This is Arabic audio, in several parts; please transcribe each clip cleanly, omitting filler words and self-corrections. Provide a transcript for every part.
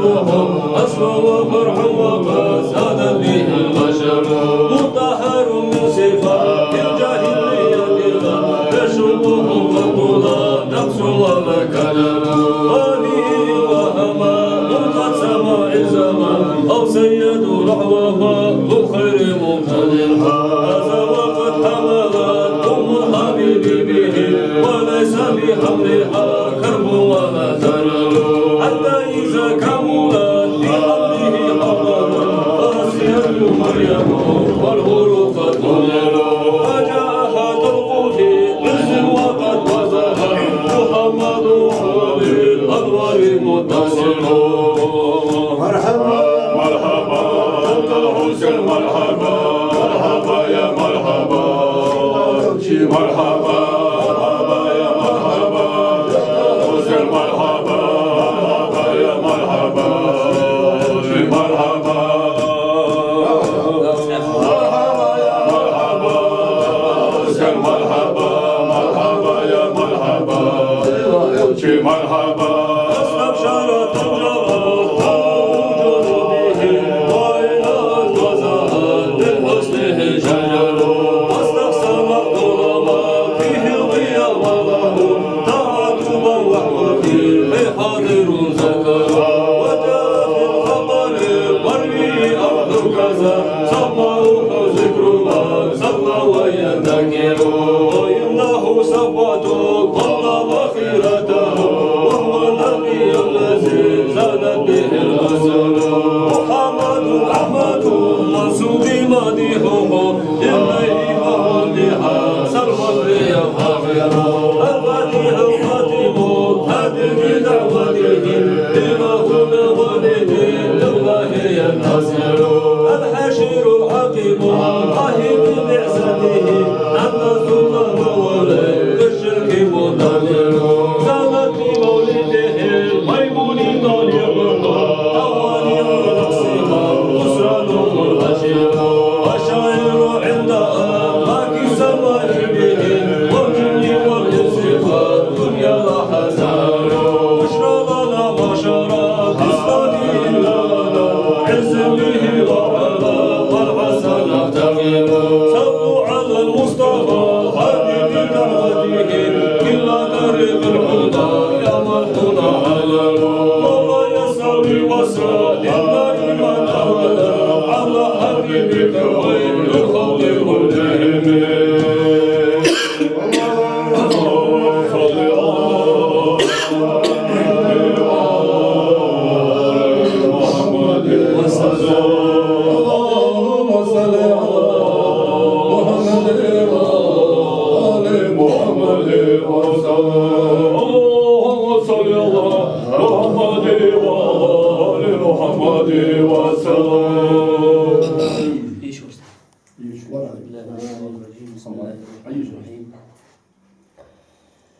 روح أصل وفرح وقد زاد به البشر مطهر من صفات الجاهلية يشوبه وطولا نقص ومكان هذه وهما ملقى سماء الزمان أو سيد رحوها ذو خير مقتدر هذا وقد حملت أم الحبيب به وليس بحملها كرب ولا زلل حتى إذا كملت بحمله حملا فأسيت مريم والهور قد ظلل فجاءها تلقف عز وقد وزهر محمد هو بالأنوار متصل مرحبا مرحبا أنت الحسين مرحبا مرحبا يا مرحبا مرحبا مرحبا يا مرحبا حسين مرحبا مرحبا يا مرحبا مرحبا مرحبا يا مرحبا حسين مرحبا مرحبا يا مرحبا مرحبا استبشرت الجواب حاضر ذكر وجاء في الخبر مروي أرض كذا سماه ذكر ما صلى ويذكر وإنه صفوة طلب خيرته وهو النبي الذي زادت به الأسر محمد أحمد منسوب مديحه إليه فهو بها سلمى لي فاخر الفاتح الخاتم هذه بدعوته إمام ولد لله ينتصر الحشير العقيم راهب بعزته أن الظلم ولد بالشرك مضطر زادت بمولده الميمون طالعها أواني رقصها خسران الهشير والشاعر عند أماك السماء به والجن والإنس فالدنيا حزان بشرى لنا بشرى تستطيع لنا عز به وعلى والحسن نفتخر صلوا على المصطفى حبيب دعوته إلا طريق الهدى يا مرحونا على الله يسعى بوسع لله أبدا على حبيبك خير الخلق كلهم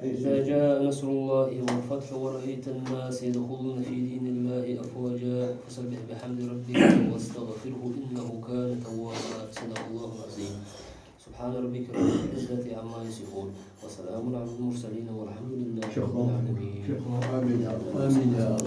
إذا جاء نصر الله والفتح ورأيت الناس يدخلون في دين الله أفواجا فسبح بحمد ربك واستغفره إنه كان توابا صدق الله العظيم. سبحان ربك رب العزة عما يصفون وسلام على المرسلين والحمد لله رب العالمين. آمين يا رب.